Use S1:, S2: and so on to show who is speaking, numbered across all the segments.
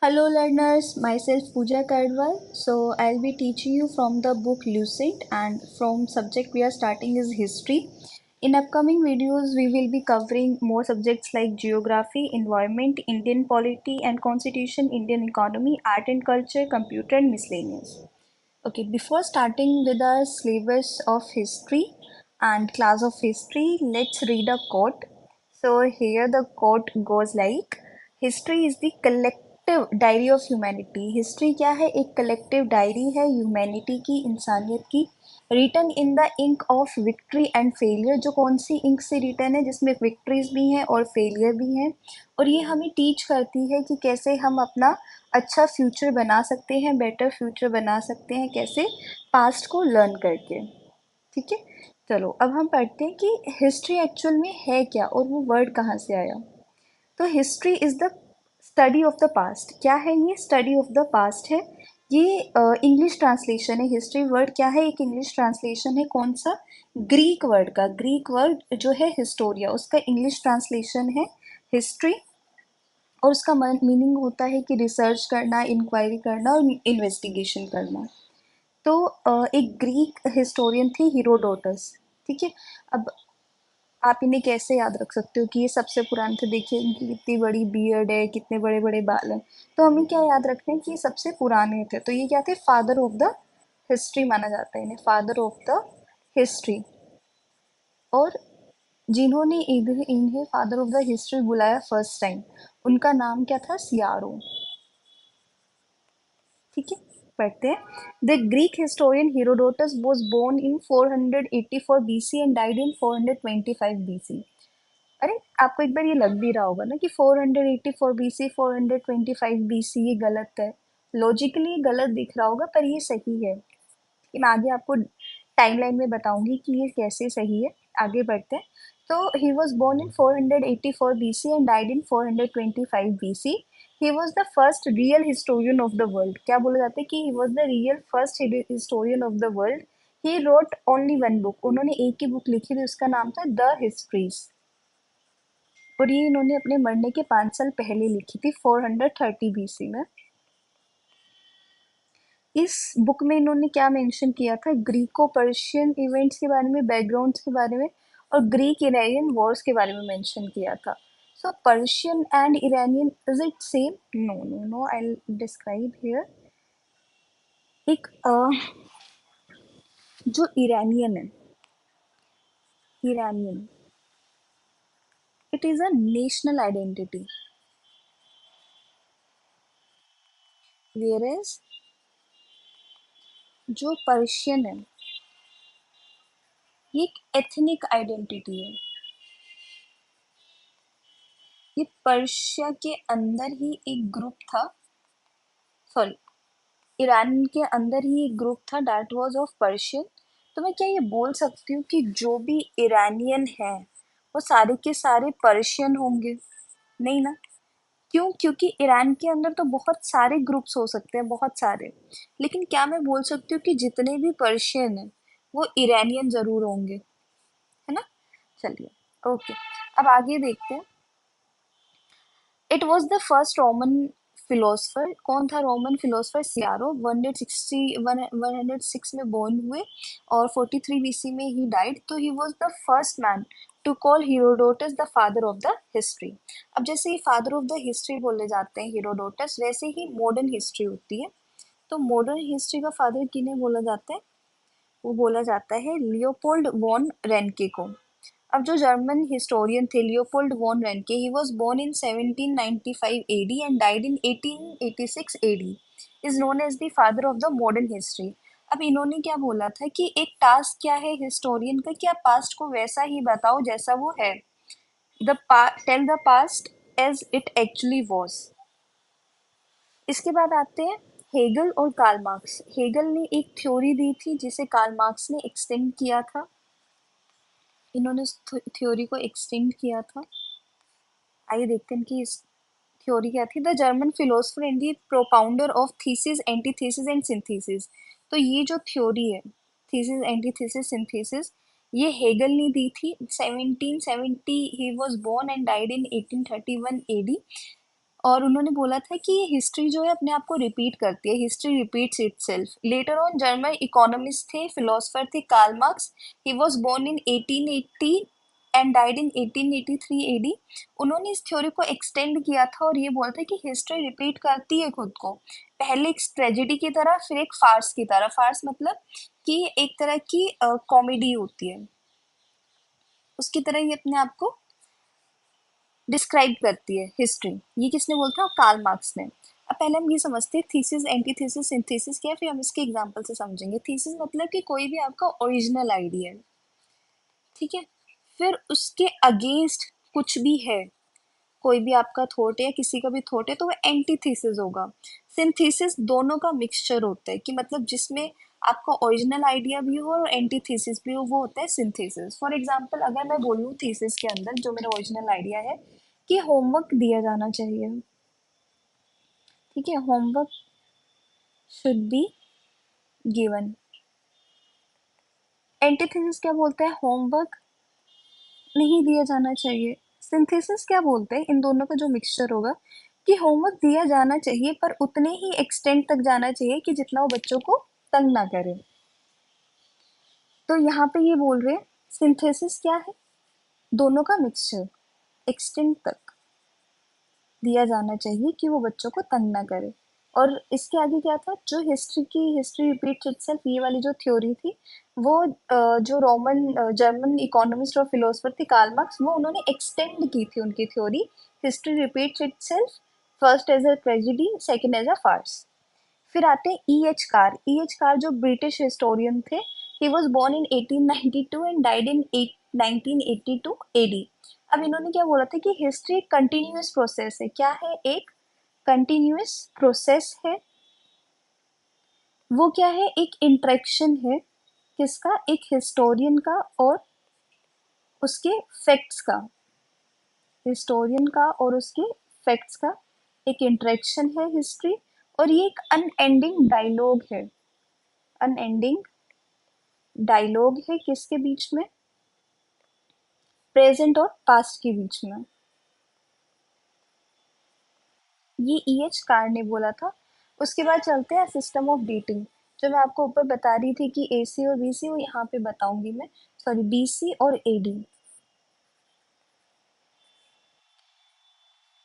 S1: Hello learners, myself Pooja Kardwal. So I'll be teaching you from the book Lucid and from subject we are starting is history. In upcoming videos we will be covering more subjects like geography, environment, Indian polity and constitution, Indian economy, art and culture, computer and miscellaneous. Okay, before starting with our syllabus of history and class of history, let's read a quote. So here the quote goes like, history is the collective diary of humanity. History क्या है? एक collective diary है humanity की, इंसानियत की, written in the ink of victory and failure. जो कौन सी ink से रिटन है? जिसमें विक्ट्रीज भी हैं और फेलियर भी हैं. और ये हमें टीच करती है कि कैसे हम अपना अच्छा फ्यूचर बना सकते हैं, बेटर फ्यूचर बना सकते हैं, कैसे पास्ट को लर्न करके. ठीक है, चलो अब हम पढ़ते हैं कि हिस्ट्री एक्चुअल में है क्या और वो वर्ड कहाँ से आया. तो history is the study of the past. क्या है ये? स्टडी ऑफ द पास्ट है. ये इंग्लिश ट्रांसलेशन है. हिस्ट्री वर्ड क्या है? एक इंग्लिश ट्रांसलेशन है. कौन सा? ग्रीक वर्ड का. ग्रीक वर्ड जो है हिस्टोरिया, उसका इंग्लिश ट्रांसलेशन है हिस्ट्री. और उसका मीनिंग होता है कि रिसर्च करना, इंक्वायरी करना और इन्वेस्टिगेशन करना. तो एक ग्रीक हिस्टोरियन थे हीरोडोटस. ठीक है, अब आप इन्हें कैसे याद रख सकते हो कि ये सबसे पुराने थे? देखिए इनकी कितनी बड़ी बियर्ड है, कितने बड़े बड़े बाल हैं. तो हमें क्या याद रखना है कि ये सबसे पुराने थे. तो ये क्या थे? फादर ऑफ द हिस्ट्री माना जाता है इन्हें, फादर ऑफ द हिस्ट्री. और जिन्होंने इन्हें इन्हें फादर ऑफ द हिस्ट्री बुलाया फर्स्ट टाइम, उनका नाम क्या था? सियारो. ठीक है, पढ़ते हैं. The Greek historian Herodotus was born in 484 BC and died in 425 BC. अरे आपको एक बार ये लग भी रहा होगा ना कि 484 बीसी 425 बीसी ये गलत है. लॉजिकली ये गलत दिख रहा होगा पर ये सही है. मैं आगे आपको टाइमलाइन में बताऊंगी कि ये कैसे सही है. आगे बढ़ते हैं. तो he was born in 484 BC and died in 425 BC. He was the first real historian of the world. क्या बोला जाता है? कि he was the real first historian of the world. He wrote only one book. उन्होंने एक ही book लिखी थी, उसका नाम था द हिस्ट्रीज. और ये इन्होंने अपने मरने के 5 साल पहले लिखी थी 430 BC में. इस बुक में इन्होंने क्या मेंशन किया था? ग्रीको पर्शियन इवेंट्स के बारे में, बैकग्राउंड्स के बारे में और ग्रीक इरानियन वॉर्स के बारे में मेंशन किया था. So Persian and Iranian, is it same? No no no, I will describe here. एक जो इरानियन है, Iranian, it is a national identity. Whereas जो पर्शियन है, ये एक एथनिक आइडेंटिटी है. ये पर्शिया के अंदर ही एक ग्रुप था, सॉरी, ईरान के अंदर ही एक ग्रुप था दैट वाज ऑफ पर्शियन. तो मैं क्या ये बोल सकती हूँ कि जो भी ईरानियन है वो सारे के सारे पर्शियन होंगे? नहीं ना. क्यों? क्योंकि ईरान के अंदर तो बहुत सारे ग्रुप्स हो सकते हैं, बहुत सारे. लेकिन क्या मैं बोल सकती हूँ कि जितने भी पर्शियन हैं वो ईरानियन जरूर होंगे? है ना. चलिए, ओके, अब आगे देखते हैं. It was the first Roman philosopher. कौन था रोमन फिलोसफर? सियारो. 106 में बोर्न हुए और 43 BC में ही डाइड. तो he was the first man to call Herodotus the father of the history. अब जैसे ही फादर ऑफ द हिस्ट्री बोले जाते हैं हीरोडोटस, वैसे ही मॉडर्न हिस्ट्री होती है. तो मॉडर्न हिस्ट्री का फादर किन्हें बोला जाता है? वो बोला जाता है लियोपोल्ड वॉन रेनके को. अब जो जर्मन हिस्टोरियन थे Leopold von Ranke, he was born in 1795 AD and died in 1886 AD, is known as the father of the modern history. अब इन्होंने क्या बोला था कि एक टास्क क्या है हिस्टोरियन का? कि आप पास्ट को वैसा ही बताओ जैसा वो है. To tell the past as it actually was. इसके बाद आते हैं हेगल और कार्ल मार्क्स. हेगल ने एक थ्योरी दी थी जिसे कार्ल मार्क्स ने एक्सटेंड किया था. इन्होंने उस थ्योरी को एक्सटेंड किया था. आइए देखते हैं कि इस थ्योरी क्या थी. The German philosopher and the propounder of thesis, antithesis and synthesis. तो ये जो थ्योरी है थीसिस, एंटीथेसिस, सिंथेसिस, ये हेगल ने दी थी. 1770 he was born and died in 1831 AD. और उन्होंने बोला था कि ये हिस्ट्री जो है अपने आप को रिपीट करती है, history repeats itself. Later on German economist थे, फिलोसफर थे, Karl Marx. He was born in 1880 and died in 1883 AD. उन्होंने इस थ्योरी को एक्सटेंड किया था और ये बोलते हैं कि हिस्ट्री रिपीट करती है खुद को, पहले एक ट्रेजेडी की तरह, फिर एक फार्स की तरह। फार्स मतलब कि एक तरह की कॉमेडी होती है, उसकी तरह ये अपने आप को डिस्क्राइब करती है हिस्ट्री। ये किसने बोला था? कार्ल मार्क्स ने। अब पहले हम ये समझते हैं थीसिस, एंटीथेसिस, सिंथेसिस क्या है, फिर हम इसके एग्जांपल से समझेंगे। थीसिस मतलब कि कोई भी आपका ओरिजिनल आइडिया है, ठीक है, फिर उसके अगेंस्ट कुछ भी है, कोई भी आपका थॉट है या किसी का भी थॉट है, तो वो एंटीथेसिस होगा। सिंथेसिस दोनों का मिक्सचर होता है, कि मतलब जिसमें आपका ओरिजिनल आइडिया भी हो और एंटीथेसिस भी हो, वो होता है सिंथेसिस। फॉर एग्जांपल अगर मैं बोलूँ थीसिस के अंदर जो मेरा ओरिजिनल आइडिया है कि होमवर्क दिया जाना चाहिए, ठीक है, homework should be given. Antithesis क्या बोलता है? होमवर्क नहीं दिया जाना चाहिए। सिंथेसिस क्या बोलते हैं? इन दोनों का जो मिक्सचर होगा कि होमवर्क दिया जाना चाहिए पर उतने ही एक्सटेंट तक जाना चाहिए कि जितना वो बच्चों को तंग ना करे। तो यहाँ पे ये बोल रहे हैं सिंथेसिस क्या है? दोनों का मिक्सचर, एक्सटेंट तक दिया जाना चाहिए कि वो बच्चों को तंग ना करे। और इसके आगे क्या था? जो हिस्ट्री रिपीट्स इटसेल्फ, ये वाली जो थ्योरी थी, वो जो जर्मन इकोनॉमिस्ट और फिलोसफर थे कार्ल मार्क्स, वो उन्होंने एक्सटेंड की थी उनकी theory. History repeats itself, first as a tragedy, second as a farce. फिर आते हैं E H Carr. E H Carr जो ब्रिटिश हिस्टोरियन थे, he was born in 1892 and died in 1982 AD. अब इन्होंने क्या बोला था कि हिस्ट्री कंटिन्यूअस प्रोसेस है। क्या है? एक कंटिन्यूअस प्रोसेस है। वो क्या है? एक इंटरेक्शन है। किसका? एक हिस्टोरियन का और उसके फैक्ट्स का। हिस्टोरियन का और उसके फैक्ट्स का एक इंटरेक्शन है हिस्ट्री। और ये एक अनएंडिंग डायलॉग है, अनएंडिंग डायलॉग है किसके बीच में? प्रेजेंट और पास्ट के बीच में। ये ई एच कार ने बोला था। उसके बाद चलते हैं सिस्टम ऑफ डेटिंग। जो मैं आपको ऊपर बता रही थी कि ए सी और बी सी, वो यहाँ पे बताऊंगी मैं। सॉरी, बी सी और ए डी।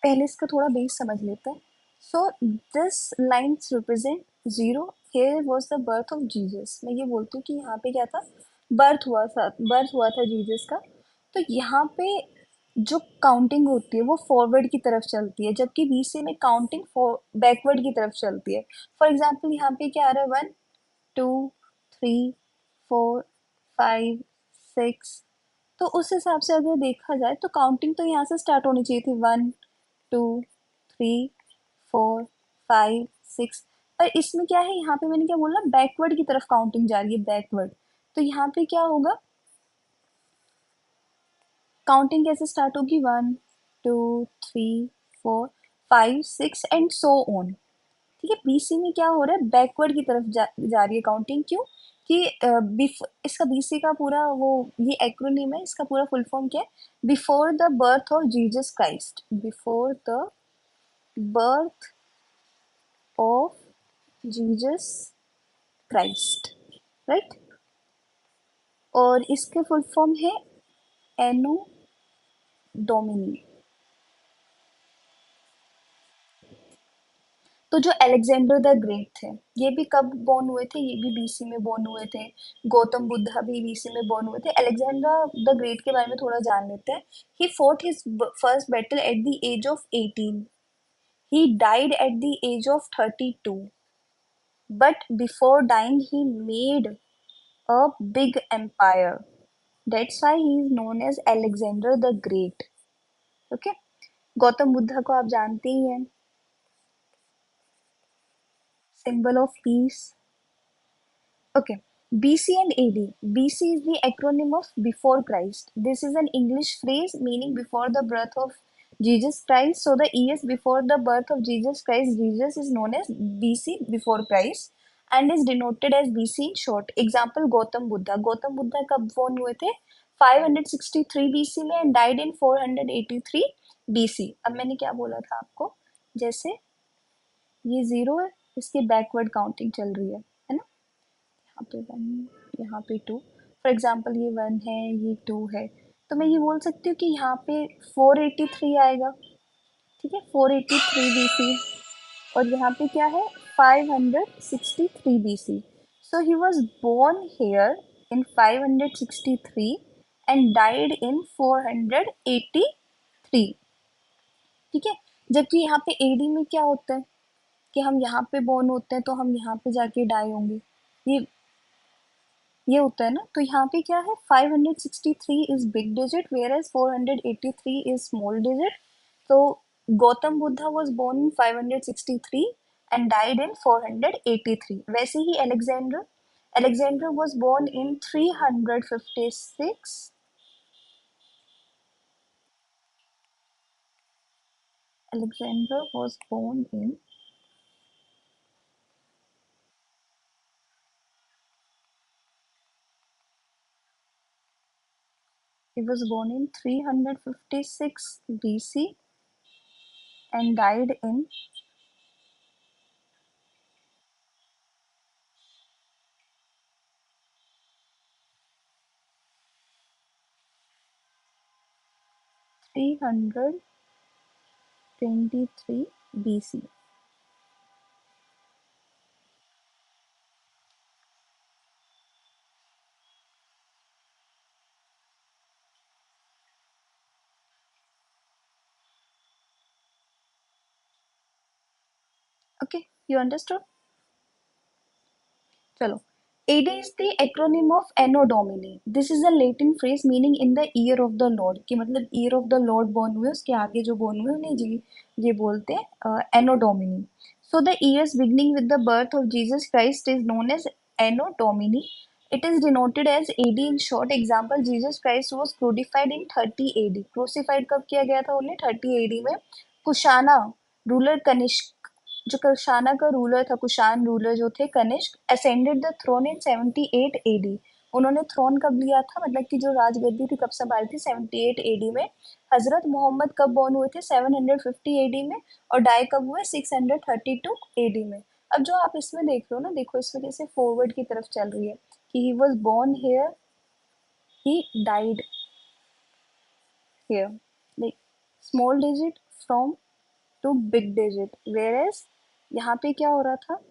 S1: पहले इसका थोड़ा बेस समझ लेते हैं। So this lines represent zero. Here was the birth of Jesus. मैं ये बोलती हूँ कि यहाँ पे क्या था? बर्थ हुआ था जीसस का। तो यहाँ पे जो काउंटिंग होती है वो फॉरवर्ड की तरफ चलती है, जबकि बीसी में काउंटिंग बैकवर्ड की तरफ चलती है। फॉर एग्जाम्पल यहाँ पे क्या आ रहा है? 1 2 3 4 5 6। तो उस हिसाब से अगर देखा जाए तो काउंटिंग तो यहाँ से स्टार्ट होनी चाहिए थी, 1 2 3 4 5 6। पर इसमें क्या है? यहाँ पे मैंने क्या बोला? बैकवर्ड की तरफ काउंटिंग जा रही है, बैकवर्ड। तो यहाँ पे क्या होगा? काउंटिंग कैसे स्टार्ट होगी? 1 2 3 4 5 6 एंड सो ऑन। ठीक है, बीसी में क्या हो रहा है? बैकवर्ड की तरफ जा रही है काउंटिंग। क्यों? कि इसका बीसी का पूरा वो, ये एक्रोनिम है, इसका पूरा फुल फॉर्म क्या है? Before the birth of Jesus Christ. Before the birth of Jesus Christ, right. और इसके फुल फॉर्म है एनो डोमिनी। तो जो अलेक्जेंडर द ग्रेट थे, ये भी कब बॉर्न हुए थे? ये भी बीसी में बॉर्न हुए थे। गौतम बुद्धा भी बीसी में बॉर्न हुए थे। अलेक्जेंडर द ग्रेट के बारे में थोड़ा जान लेते हैं। He fought his first battle at the age of 18। He died at the age of 32। But before dying he made a big empire. That's why he is known as Alexander the Great. Okay. Gautam Buddha को आप जानते ही हैं, symbol of peace. Okay, BC and AD. BC is the acronym of before Christ. This is an English phrase meaning before the birth of Jesus Christ. So the years before the birth of Jesus Christ, Jesus is known as BC, before Christ, and is denoted as BC in short. Example, Gautam Buddha. Gautam Buddha कब born हुए थे? 563 BC में and died in 483 BC. अब मैंने क्या बोला था आपको जैसे ये जीरो है, इसकी बैकवर्ड काउंटिंग चल रही है ना। यहाँ पे वन, यहाँ पे टू, फॉर एग्जाम्पल ये वन है, ये टू है, तो मैं ये बोल सकती हूँ कि यहाँ पे 483 आएगा। ठीक है, 483 BC। और यहाँ पे क्या है, 563 BC। So he was born here in 563 and died in 483। ठीक है, जबकि यहाँ पे एडी में क्या होता है कि हम यहाँ पे बोर्न होते हैं तो हम यहाँ पे जाके डाई होंगे, ये ये होता है ना। तो यहाँ पे क्या है, 563 is big digit whereas 483 is small digit. तो Gautam Buddha was born in 563 and died in 483। वैसे ही Alexander, Alexander was born in 356। Alexander was born in, he was born in 356 BC and died in 323 BC. Okay, you understood? चलो, AD is the acronym of Anno Domini. This is a Latin phrase meaning in the year of the Lord, कि मतलब year of the Lord born हुए, उसके आगे जो born हुए उन्हें जी ये बोलते हैं Anno Domini. So the years beginning with the birth of Jesus Christ is known as Anno Domini. It is denoted as AD. In short example, Jesus Christ was crucified in 30 AD. Crucified कब किया गया था उन्हें, 30 AD में। Kushana ruler Kanishka, जो कुशाना का ruler था, Kushan ruler जो थे Kanishka, ascended the throne in 78 AD. उन्होंने थ्रोन कब लिया था, मतलब कि जो राजगद्दी थी कब संभाली थी, 78 एडी में। हजरत मोहम्मद कब बॉर्न हुए थे, 750 एडी में। और डाई कब हुए, 632 एडी में। अब जो आप इसमें देख रहे हो ना, देखो इसमें कैसे फॉरवर्ड की तरफ चल रही है कि he was born here, he died here, like small digit from to big digit, whereas यहाँ पे क्या हो रहा था,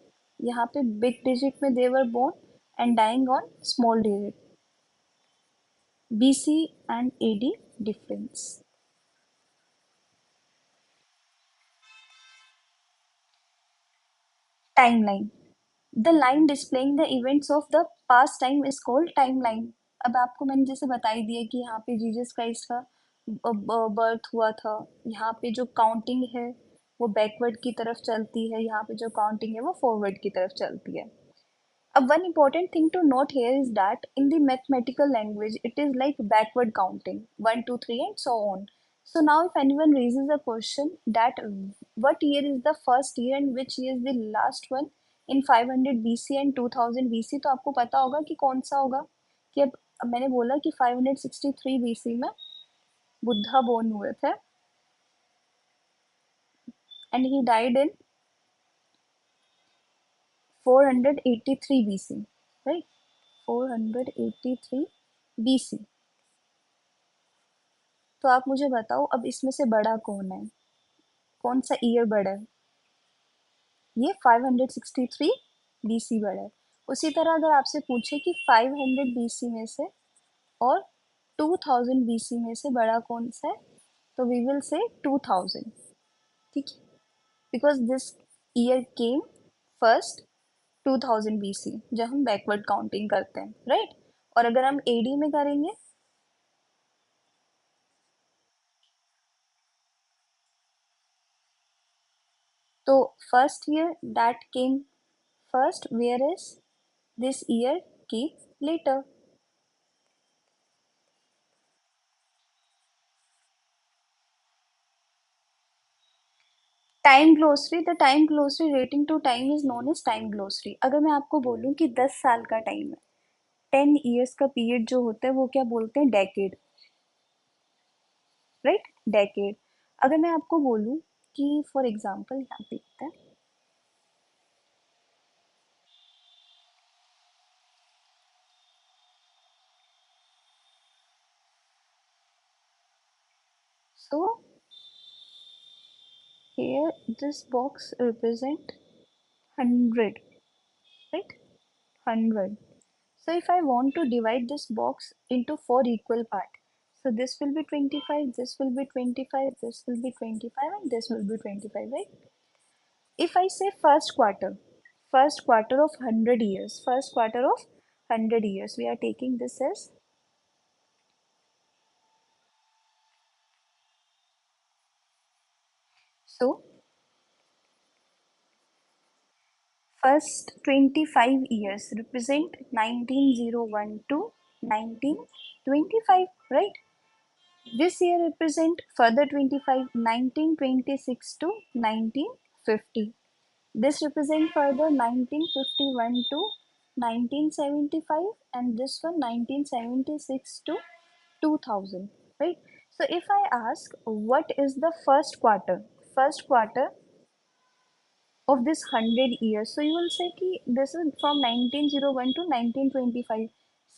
S1: यहाँ पे बिग डिजिट में they were born and dying on small digit. BC एंड AD difference. Timeline, the line displaying the events of the past time is called timeline. अब आपको मैंने जैसे बताई दिया कि यहाँ पे जीसस क्राइस्ट का बर्थ हुआ था, यहाँ पे जो काउंटिंग है वो बैकवर्ड की तरफ चलती है, यहाँ पे जो काउंटिंग है वो फॉरवर्ड की तरफ चलती है। One important thing to note here is that in the mathematical language, it is like backward counting, one, two, three, and so on. So now, if anyone raises a question that what year is the first year and which year is the last one in 500 BC and 2000 BC, तो आपको पता होगा कि कौन सा होगा। कि अब मैंने बोला कि 563 BC में बुद्धा बोर्न हुए थे and he died in 483 BC, right? 483 BC। तो आप मुझे बताओ अब इसमें से बड़ा कौन है, कौन सा ईयर बड़ा है। ये 563 BC बड़ा है। उसी तरह अगर आपसे पूछे कि 500 BC में से और 2000 BC में से बड़ा कौन सा है, तो वी विल से 2000। ठीक है, because this year came first 2000 BC, जब हम बैकवर्ड काउंटिंग करते हैं, राइट। और अगर हम AD में करेंगे तो first year that came first, whereas this year came later. Time glossary, the time glossary relating to time is known as time glossary. अगर मैं आपको बोलूं कि 10 साल का टाइम है, 10 years का पीरियड जो होता है वो क्या बोलते हैं, डेकेड, राइट, डेकेड। अगर मैं आपको बोलूं कि फॉर एग्जांपल यहाँ पे देखते हैं। So here this box represent 100, right? 100. So if I want to divide this box into four equal parts, so this will be 25, this will be 25, this will be 25, and this will be 25, right? If I say first quarter of 100 years, first quarter of 100 years, we are taking this as, so first 25 years represent 1901 to 1925, right? This year represent further 25, 1926 to 1950. This represent further 1951 to 1975, and this one 1976 to 2000, right? So if I ask what is the first quarter of this 100 years, so you will say ki this is from 1901 to 1925.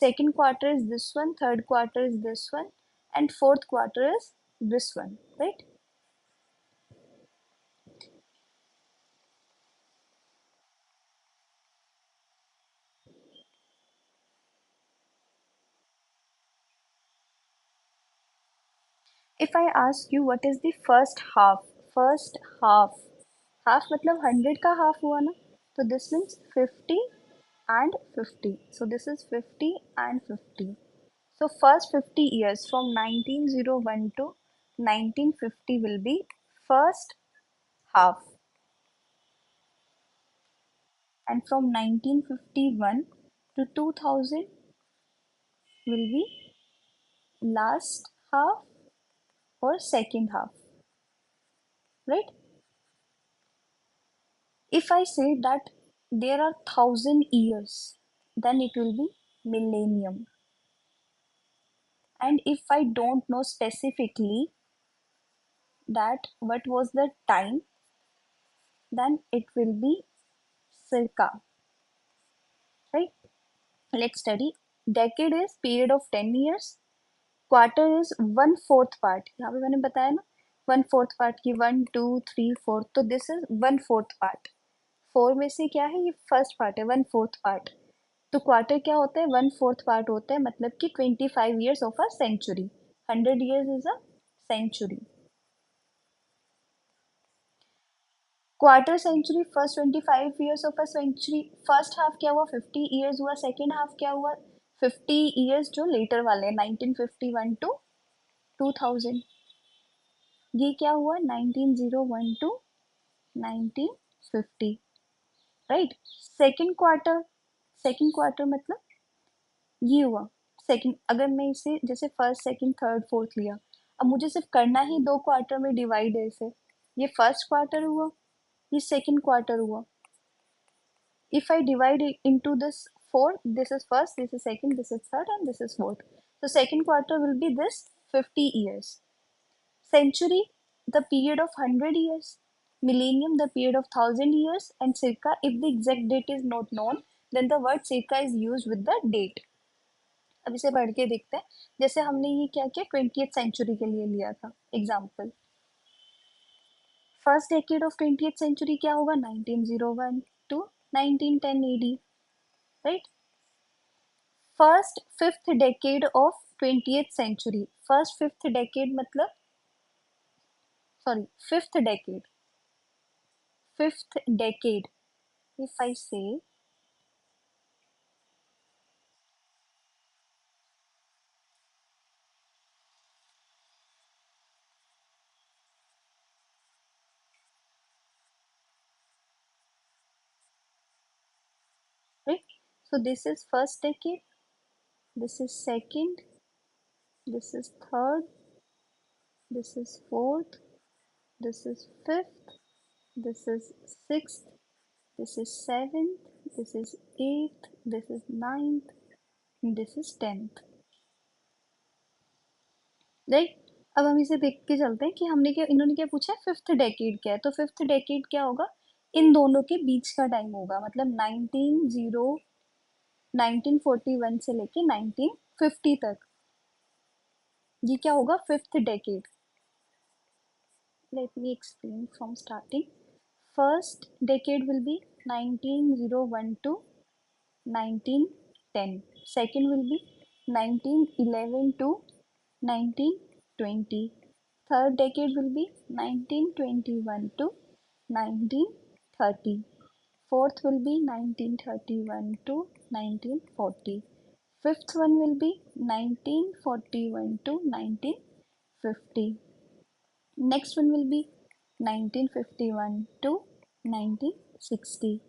S1: Second quarter is this one, third quarter is this one, and fourth quarter is this one, right? If I ask you what is the first half मतलब 100 का half हुआ ना, तो this means 50 and 50. So this is 50 and 50. So first 50 years from 1901 to 1950 will be first half, and from 1951 to 2000 will be last half or second half, right? If I say that there are 1,000 years, then it will be millennium. And if I don't know specifically that what was the time, then it will be circa, right? Let's study. Decade is period of 10 years. Quarter is one fourth part. यहाँ पे मैंने बताया ना, one fourth part की 1 2 3 4, तो this is one fourth part. Four में से क्या है, ये फर्स्ट पार्ट है, वन फोर्थ पार्ट। तो क्वार्टर क्या होता है, वन फोर्थ पार्ट होता है, मतलब कि 25 years of a century. 100 years is a century. Quarter century, first 25 years of a century. First half क्या हुआ, 50 years हुआ। सेकेंड हाफ क्या हुआ, 50 years जो लेटर वाले 1951 टू 2000। ये क्या हुआ, 1901 टू 1950, राइट। सेकेंड क्वार्टर मतलब ये हुआ सेकंड। अगर मैं इसे जैसे फर्स्ट सेकंड थर्ड फोर्थ लिया, अब मुझे सिर्फ करना ही दो क्वार्टर में डिवाइड है इसे। ये फर्स्ट क्वार्टर हुआ, ये सेकंड क्वार्टर हुआ। If I divide into this four, this is first, this is second, this is third, and this is fourth. so second quarter will be this 50 years. Century, the period of 100 years. Millennium, the period of 1000 years. And circa, if the exact date is not known, then the word circa is used with the date. अब इसे पढ़ के देखते हैं। जैसे हमने ये क्या किया, 20th सेंचुरी के लिए लिया था example. First decade of 20th century क्या होगा, 1901 to 1910 AD, right. First fifth decade of 20th century, first fifth decade मतलब, sorry, fifth decade if I say, right. So this is first decade, this is second, this is third, this is fourth, this is fifth, this is sixth, this is seventh, this is eighth, this is ninth, and this is 10th, right? अब हम इसे देख के चलते हैं कि हमने क्या, इन्होंने क्या पूछा है, फिफ्थ डेकेड क्या है, तो फिफ्थ डेकेड क्या होगा, इन दोनों के बीच का टाइम होगा, मतलब 1941 से लेके 1950 तक, ये क्या होगा, fifth decade. Let me explain from starting. First decade will be 1901 to 1910. Second will be 1911 to 1920. Third decade will be 1921 to 1930. Fourth will be 1931 to 1940. Fifth one will be 1941 to 1950. Next one will be 1951 to 1960.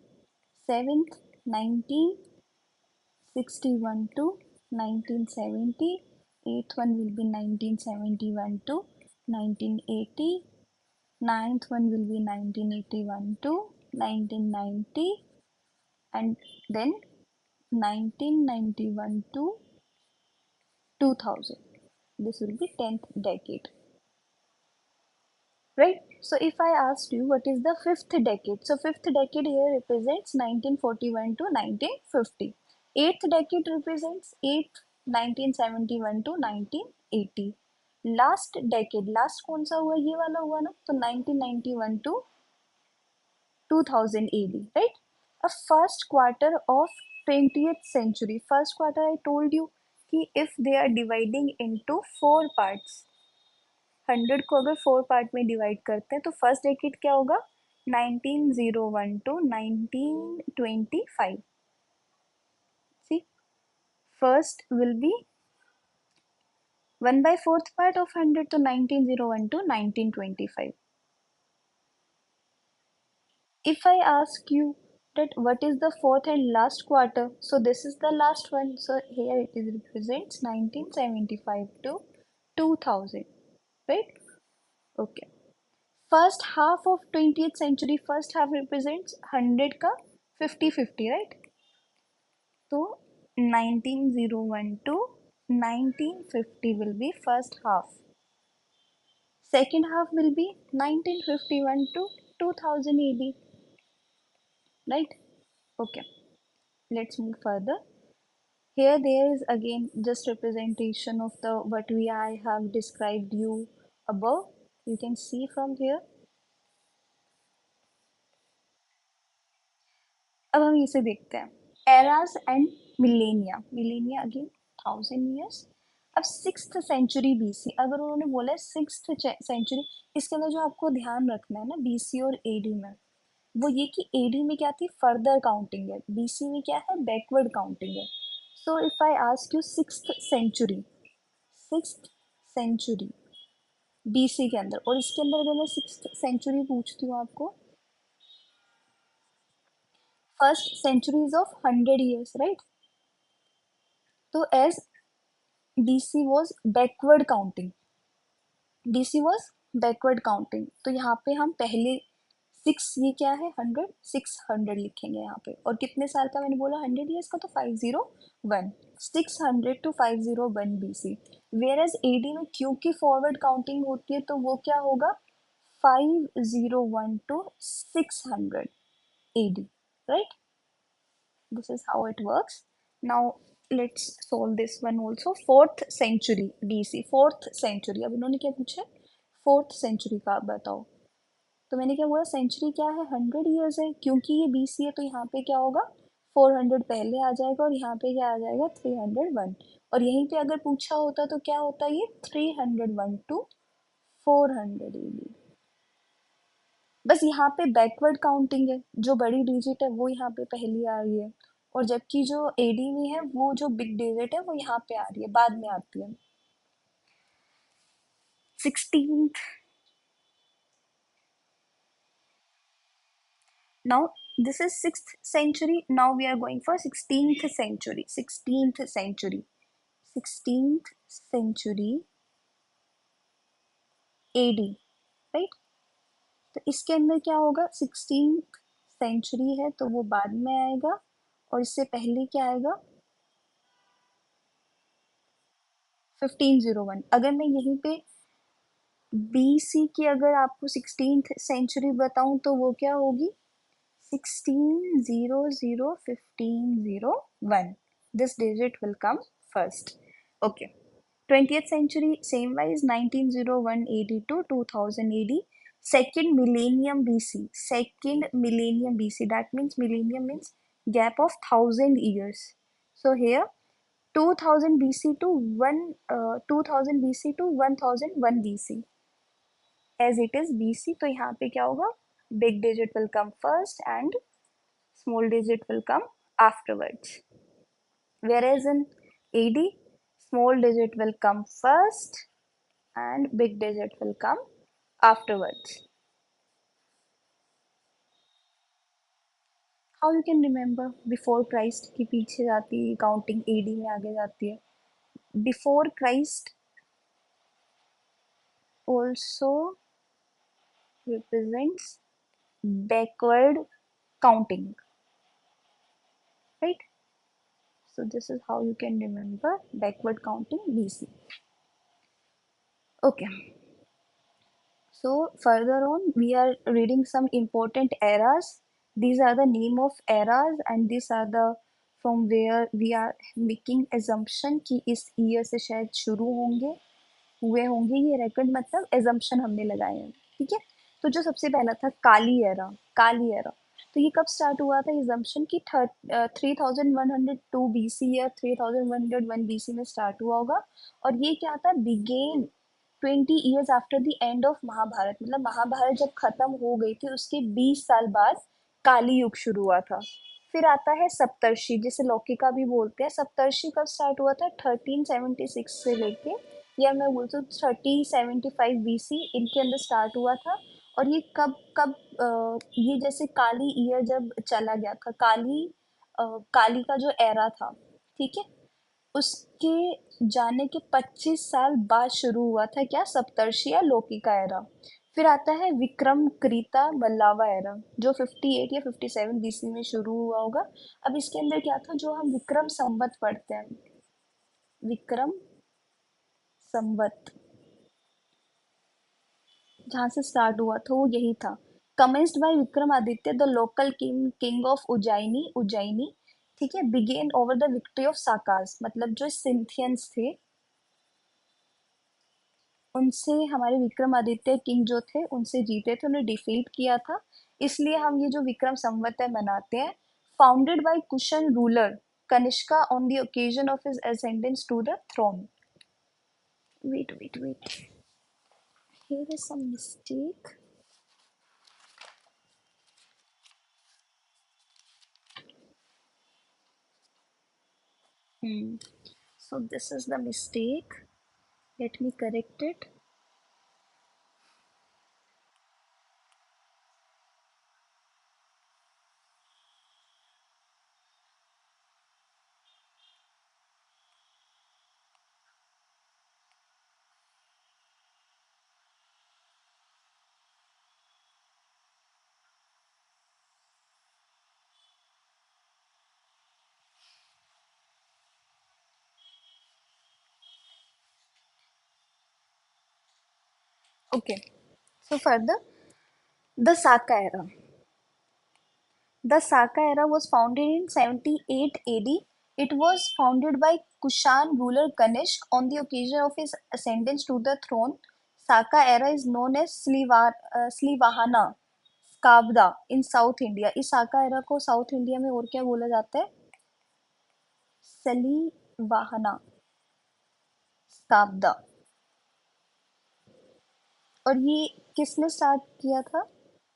S1: Seventh, 1961 to 1970. Eighth one will be 1971 to 1980. Ninth one will be 1981 to 1990. And then 1991 to 2000. This will be 10th decade. Right? So if I asked you what is the fifth decade, so fifth decade here represents 1941 to 1950. Eighth decade represents 1971 to 1980. Last decade, last कौन सा हुआ, ये वाला हुआ ना, तो 1991 to 2000 AD, right? A first quarter of 20th century. First quarter I told you कि if they are dividing into four parts, 100 को अगर 4 पार्ट में डिवाइड करते हैं तो फर्स्ट डेकेड क्या होगा, 1901 to 1925. See, first will be 1/4 part of 100, तो 1901 to 1925. If I ask you that what is the fourth and last quarter, so this is the last one, so here it is represents 1975 to 2000, right? Okay. First half of 20th century, first half represents 100 का 50-50, right? तो 1901 to 1950 will be first half. Second half will be 1951 to 2000 AD, right? Okay, let's move further. Here there is again just representation of the what I have described you above. You can see from here. अब हम इसे देखते हैं, eras and millennia. Millennia again 1000 years. अब sixth century BC, अगर उन्होंने बोला है सिक्स्थ सेंचुरी, इसके अंदर जो आपको ध्यान रखना है ना बीसी और एडी में, वो ये कि एडी में क्या थी, फर्दर काउंटिंग है, बीसी में क्या है, बैकवर्ड काउंटिंग है. So if I ask you sixth century, sixth century BC के अंदर, और इसके अंदर अगर मैं सिक्स्थ सेंचुरी पूछती हूँ आपको, first centuries of 100 years, right? तो as BC was backward counting, BC was backward counting, तो यहाँ पे हम पहले सिक्स, ये क्या है 100, 600 लिखेंगे यहाँ पे, और कितने साल का मैंने बोला 100 years का, तो 501, 600 to 501 BC. Whereas AD में क्योंकि फॉरवर्ड काउंटिंग होती है तो वो क्या होगा, 501 to 600 AD, right? This is how it works. Now let's solve this one also. Fourth century BC, fourth century. अब इन्होंने क्या पूछा, फोर्थ सेंचुरी का आप बताओ, तो मैंने क्या बोला, सेंचुरी क्या है, 100 years है, क्योंकि ये BC है तो यहाँ पे क्या होगा, 400 पहले आ जाएगा, और यहाँ पे क्या आ जाएगा, 301. और यहीं पे अगर पूछा होता तो क्या होता, ये 301 to 400 AD. बस यहाँ पे बैकवर्ड काउंटिंग है, जो बड़ी डिजिट है वो यहाँ पे पहली आ रही है, और जबकि जो एडी में है वो जो बिग डिजिट है वो यहाँ पे आ रही है, बाद में आती है. 16th. Now this is 6th century. Now we are going for 16th century. 16th century. 16th century AD, right? तो इसके अंदर क्या होगा, 16th सेंचुरी है तो वो बाद में आएगा, और इससे पहले क्या आएगा, 1501. अगर मैं यहीं पे बीसी की अगर आपको 16th सेंचुरी बताऊं तो वो क्या होगी? 1600 1501. This digit will come first. Okay. 20th century, same wise, 1901 AD to 2000 AD. Second millennium BC. Second millennium BC. That means millennium means gap of 1000 years. So here 2000 BC to 2000 BC to 1001 BC. As it is BC, तो यहाँ पे क्या होगा? Big digit will come first and small digit will come afterwards. Whereas in AD, small digit will come first and big digit will come afterwards. How you can remember? Before Christ की पीछे जाती है counting, AD में आगे जाती है. Before Christ also represents backward counting, right? So this is how you can remember backward counting BC. Okay. So further on, we are reading some important eras. These are the name of eras, and these are the from where we are making assumption कि इस year से शायद शुरू होंगे, हुए होंगे ये record, मतलब assumption हमने लगाए हैं, ठीक है? तो जो सबसे पहला था काली एरा. काली एरा तो ये कब स्टार्ट हुआ था? assumption कि 3102 BC या 3101 BC में स्टार्ट हुआ होगा. और ये क्या था? Began 20 years after the end of Mahabharata. मतलब महाभारत जब खत्म हो गई थी उसके 20 साल बाद काली युग शुरू हुआ था. फिर आता है सप्तर्षि, जिसे लौकिका भी बोलते हैं. सप्तर्षि कब स्टार्ट हुआ था? 1376 से लेके, या मैं बोलती हूँ 3075 BC इनके अंदर स्टार्ट हुआ था. और ये कब कब ये जैसे काली ईयर जब चला गया था, काली का जो एरा था, ठीक है, उसके जाने के 25 साल बाद शुरू हुआ था क्या? सप्तर्षि या लौकिका एरा. फिर आता है विक्रम कृता मल्लावा एरा, जो 58 या 57 BC में शुरू हुआ होगा. अब इसके अंदर क्या था? जो हम विक्रम संवत पढ़ते हैं, विक्रम संवत जहाँ से स्टार्ट हुआ था वो यही था. Commenced by Vikramaditya the local king of Ujjaini, ठीक है. Began over the victory of Sakas, मतलब जो सिंथियंस थे उनसे हमारे विक्रमादित्य किंग जो थे उनसे जीते थे, उन्हें डिफीट किया था. इसलिए हम ये जो विक्रम संवत है मनाते हैं. Founded by Kushan ruler Kanishka on the occasion of his ascendance to the throne. Wait, here is some mistake. So this is the mistake, let me correct it. Okay, so further, the Saka era. The Saka era was founded in 78 AD. It was founded by Kushan ruler Kanishk on the occasion of his ascendance to the throne. Saka era is known as Slivahana Skabda in South India. इस साका era को south India में और क्या बोला जाता है? सलीवाहना स्काब्दा. और ये किसने स्टार्ट किया था?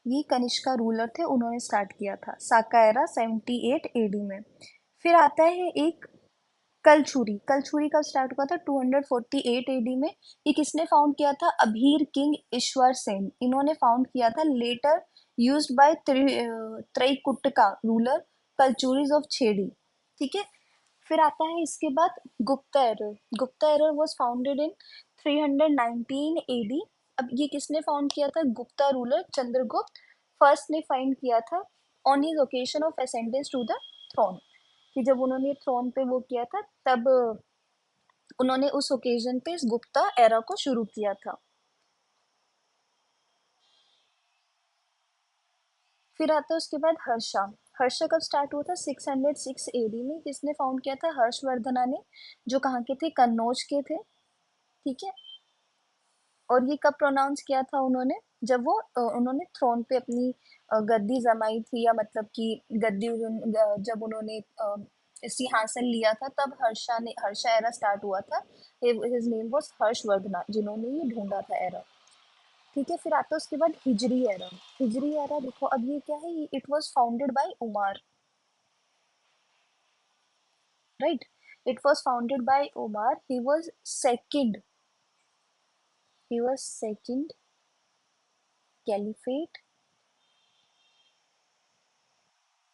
S1: ये कनिष्का रूलर थे, उन्होंने स्टार्ट किया था साका एरा 78 AD में. फिर आता है एक कलछुरी. कलछुरी कब स्टार्ट हुआ था? 248 AD में. ये किसने फाउंड किया था? अभीर किंग ईश्वर सेन, इन्होंने फाउंड किया था. Later used by Traikutaka ruler Kalachuris of Chedi, ठीक है. फिर आता है इसके बाद Gupta era. Gupta era was founded in 319 AD. अब ये किसने फाउंड किया था? गुप्ता रूलर चंद्रगुप्त फर्स्ट ने फाइंड किया था on his occasion of ascendance to the throne. कि जब उन्होंने थ्रोन पे वो किया था तब उन्होंने उस ओकेजन पे इस गुप्ता एरा को शुरू किया था. फिर आता है उसके बाद हर्षा। हर्षा कब स्टार्ट हुआ था? 606 एडी में। किसने फाउंड किया था? हर्षवर्धना ने, जो कहाँ के थे? कन्नौज के थे। ठीक है। और ये कब प्रोनाउंस किया था उन्होंने? जब वो उन्होंने थ्रोन पे अपनी गद्दी जमाई थी, या मतलब कि जब उन्होंने सिंहासन लिया था, तब हर्षा एरा स्टार्ट हुआ था। हिज नेम वाज हर्षवर्धना, जिन्होंने ये ढूंढा था एरा। ठीक है। फिर आता है उसके बाद हिजरी एरा। हिजरी एरा देखो, अब ये क्या है? It was founded by Umar, right? It was founded by Umar. He was second caliphate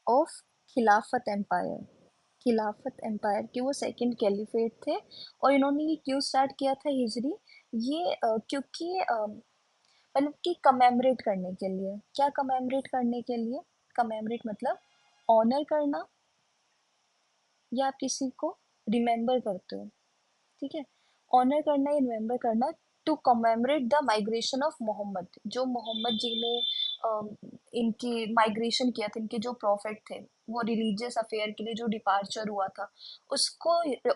S1: of खिलाफत एम्पायर। खिलाफत एम्पायर के वो सेकंड कैलिफेट थे। और इन्होंने ये क्यों स्टार्ट किया था हिजरी? ये क्योंकि मतलब कि कमेमरेट करने के लिए। क्या कमेमरेट करने के लिए? कमेमरेट मतलब ऑनर करना, या आप किसी को रिमेम्बर करते हो। ठीक है। ऑनर करना या रिमेम्बर करना, to commemorate the migration of Muhammad. जो मोहम्मद जी ने इनकी माइग्रेशन किया था, इनके जो प्रॉफिट थे, वो रिलीजियस अफेयर के लिए जो डिपार्चर हुआ था, उसको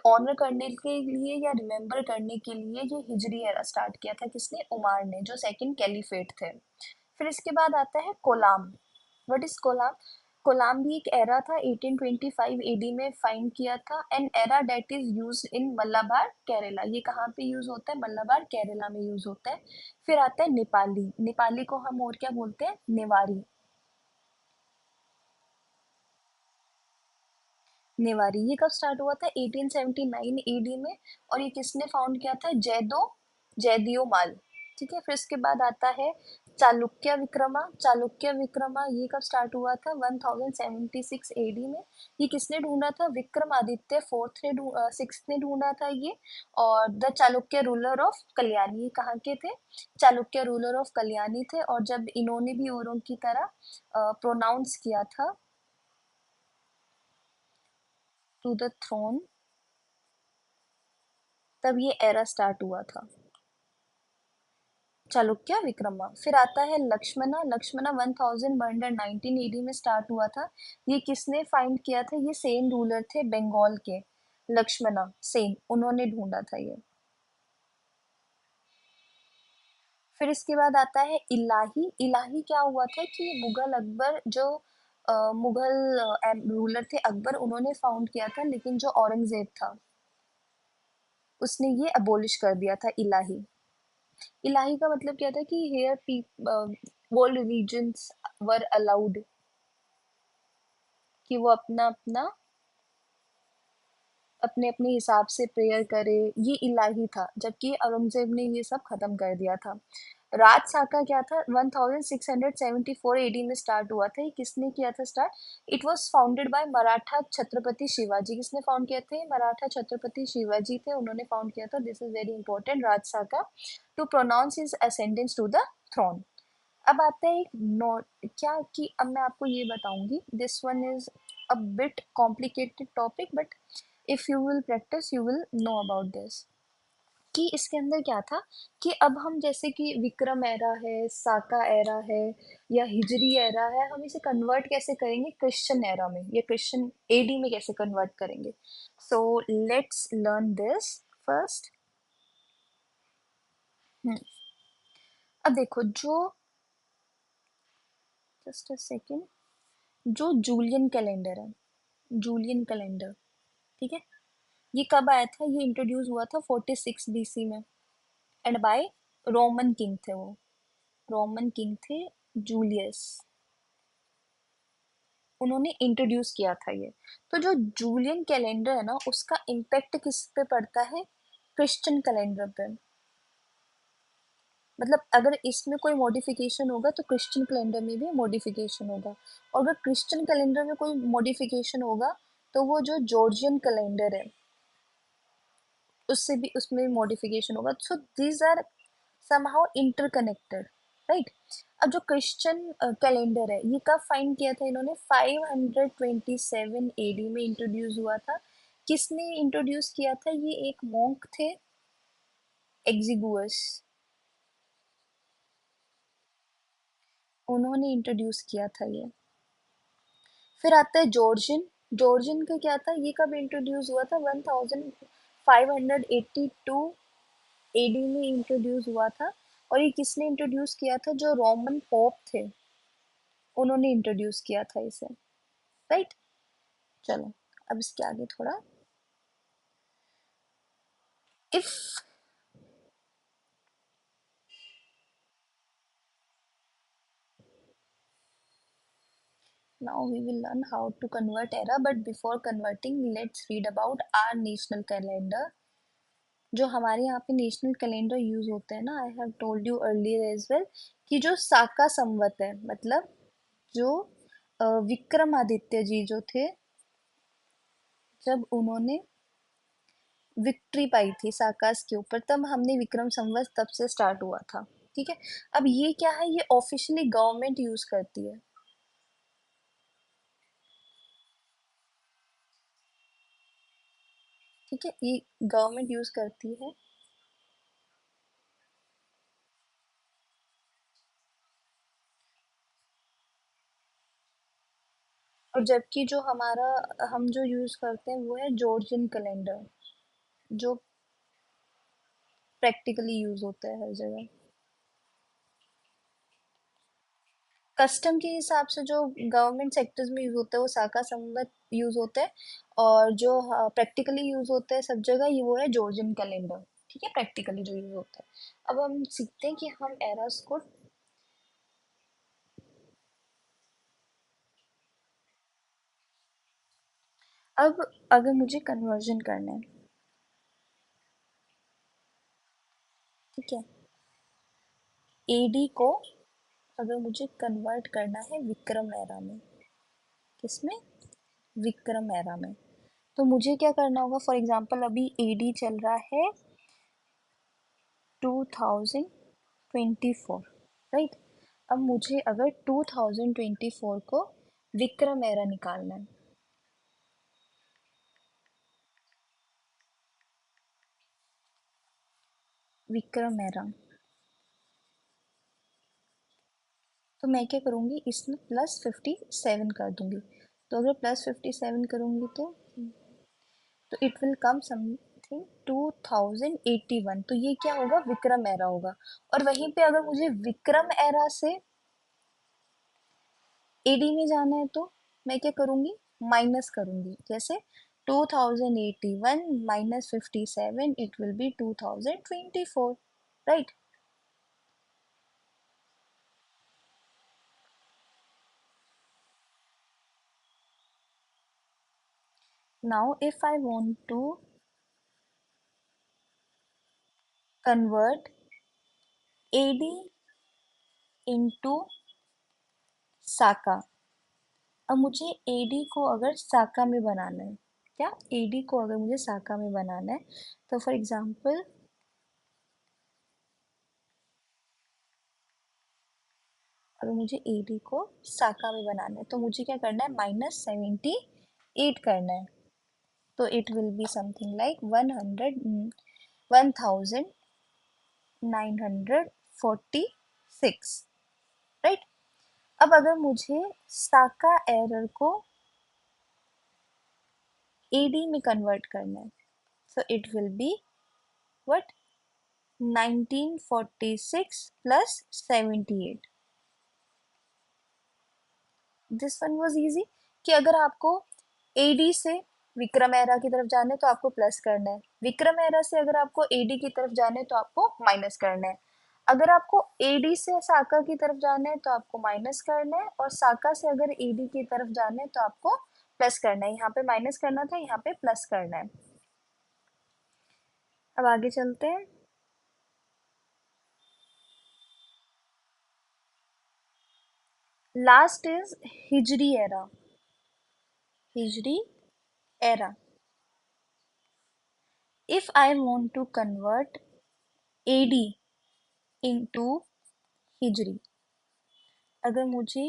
S1: ऑनर करने के लिए या रिमेम्बर करने के लिए ये हिजरी एरा स्टार्ट किया था। किसने? उमार ने, जो सेकंड कैलिफेट थे। फिर इसके बाद आता है कोलाम। What is Kollam? कोलाम भी एक एरा था, 1825 एडी में फाइंड किया था। An era date is used in Malabar Kerala. ये कहाँ पे यूज होता है? मलाबार केरला में यूज होता है। फिर आता है नेपाली। नेपाली को हम और क्या बोलते हैं? नेवारी। नेवारी ये कब स्टार्ट हुआ था? 1879 एडी में। और ये किसने फाउंड किया था? जयदियो माल। ठीक है। फिर इसके बाद आता है चालुक्य विक्रमा। चालुक्य विक्रमा ये कब स्टार्ट हुआ था? 1076 एडी में। ये किसने ढूंढा था? विक्रमादित्य फोर्थ ने सिक्स ने ढूंढा था ये। और the Chalukya ruler of Kalyani, ये कहाँ के थे? चालुक्य रूलर ऑफ कल्याणी थे। और जब इन्होंने भी औरों की तरह प्रोनाउंस किया था टू द थ्रोन, तब ये एरा स्टार्ट हुआ था, चालुक्य विक्रमा। फिर आता है लक्ष्मणा। लक्ष्मणा 1119 एडी में स्टार्ट हुआ था। ये किसने फाइंड किया था? ये सेन रूलर थे बंगाल के। लक्ष्मणा सेन, उन्होंने ढूंढा था ये। फिर इसके बाद आता है इलाही। इलाही क्या हुआ था कि मुगल अकबर, जो मुगल रूलर थे अकबर, उन्होंने फाउंड किया था, लेकिन जो औरंगजेब था उसने ये अबोलिश कर दिया था इलाही। इलाही का मतलब क्या था? कि here world religions were allowed, कि वो अपना अपना अपने अपने हिसाब से प्रेयर करे। ये इलाही था, जबकि औरंगजेब ने ये सब खत्म कर दिया था। राज साका क्या था? 1674 एडी में स्टार्ट हुआ था। ये किसने किया था start? It was founded bye Maratha Chhatrapati Shivaji. किसने फाउंड किया थे? मराठा छत्रपति शिवाजी थे, उन्होंने फाउंड किया था। दिस इज वेरी इंपॉर्टेंट, राज Saka, to pronounce his ascendance to the throne. अब आता है एक नोट, क्या कि अब मैं आपको ये बताऊंगी, this one is a bit complicated topic, but if you will practice you will know about this. कि इसके अंदर क्या था? कि अब हम जैसे कि विक्रम एरा है, साका एरा है, या हिजरी एरा है, हम इसे कन्वर्ट कैसे करेंगे क्रिश्चियन एरा में, या क्रिश्चियन एडी में कैसे कन्वर्ट करेंगे? So let's learn this first. अब देखो, जो जस्ट अ सेकेंड, जो जूलियन कैलेंडर है, जूलियन कैलेंडर, ठीक है, ये कब आया था? ये इंट्रोड्यूस हुआ था 46 बीसी में, एंड बाय रोमन किंग थे वो। रोमन किंग थे जूलियस, उन्होंने इंट्रोड्यूस किया था ये। तो जो जूलियन कैलेंडर है ना, उसका इम्पैक्ट किस पे पड़ता है? क्रिश्चियन कैलेंडर पे। मतलब अगर इसमें कोई मॉडिफिकेशन होगा तो क्रिश्चियन कैलेंडर में भी मॉडिफिकेशन होगा। और अगर क्रिश्चियन कैलेंडर में कोई मॉडिफिकेशन होगा तो वो जो जॉर्जियन कैलेंडर है उससे भी, उसमें मॉडिफिकेशन होगा। So these are somehow interconnected, right? अब जो क्रिश्चियन कैलेंडर है, ये कब फाइंड किया था इन्होंने? 527 एडी में इंट्रोड्यूस हुआ था। किसने इंट्रोड्यूस किया था? ये एक मॉन्क थे, एग्जिगुअस, उन्होंने इंट्रोड्यूस किया था ये। फिर आता है जॉर्जियन। जॉर्जियन का क्या था, ये कब इंट्रोड्यूस हुआ था, 1582 एडी में इंट्रोड्यूस हुआ था। और ये किसने इंट्रोड्यूस किया था, जो रोमन पोप थे उन्होंने इंट्रोड्यूस किया था इसे। राइट। चलो अब इसके आगे थोड़ा, if now we will learn how to convert era, but before converting let's read about our national calendar। जो हमारे यहाँ पे नेशनल कैलेंडर यूज होते हैं ना, I have told you earlier as well, कि जो साका संवत है, मतलब जो विक्रमादित्य जी जो थे, जब उन्होंने विक्ट्री पाई थी साकास के ऊपर, तब हमने विक्रम संवत तब से स्टार्ट हुआ था। ठीक है। अब ये क्या है, ये ऑफिशियली गवर्नमेंट यूज करती है। ठीक है, ये गवर्नमेंट यूज करती है। और जबकि जो हमारा हम जो यूज करते हैं वो है जॉर्जियन कैलेंडर, जो प्रैक्टिकली यूज होता है हर जगह। कस्टम के हिसाब से जो गवर्नमेंट सेक्टर्स में यूज होता है वो साका संवत यूज होता है, और जो प्रैक्टिकली यूज होता है सब जगह, ये वो है जॉर्जियन कैलेंडर। ठीक है, प्रैक्टिकली जो यूज होता है। अब हम सीखते हैं कि हम एरर्स को, अब अगर मुझे कन्वर्जन करना है, ठीक है, एडी को अगर मुझे कन्वर्ट करना है विक्रम एरा में, किसमें, विक्रम एरा में, तो मुझे क्या करना होगा, फॉर एग्जांपल अभी एडी चल रहा है 2024। राइट। अब मुझे अगर 2024 को विक्रम एरा निकालना है, विक्रम एरा, तो मैं क्या करूँगी, इसमें +57 कर दूंगी। तो अगर +57 करूँगी तो इट विल कम समथिंग 2081। तो ये क्या होगा, विक्रम एरा होगा। और वहीं पे अगर मुझे विक्रम एरा से एडी में जाना है तो मैं क्या करूँगी, माइनस करूँगी, जैसे 2081 -57, it will be 2024। Right. Now if I want to convert AD into Saka, अब मुझे एडी को अगर साका में बनाना है, क्या, एडी को अगर मुझे साका में बनाना है, तो फॉर एग्जांपल अगर मुझे एडी को साका में बनाना है तो मुझे क्या करना है, -78 करना है। तो it will be something like 1946। Right. अब अगर मुझे साका एरर को एडी में कन्वर्ट करना है, so it will be what, 1946 plus 78। This one was easy, कि अगर आपको एडी से विक्रम एरा की तरफ जाना है तो आपको प्लस करना है, विक्रम एरा से अगर आपको एडी की तरफ जाना है तो आपको माइनस करना है। अगर आपको एडी से साका की तरफ जाना है तो आपको माइनस करना है, और साका से अगर एडी की तरफ जाना है तो आपको प्लस करना है। यहाँ पे माइनस करना था, यहाँ पे प्लस करना है। अब आगे चलते हैं। Last is Hijri era. Hijri era, if I want to convert AD into Hijri, अगर मुझे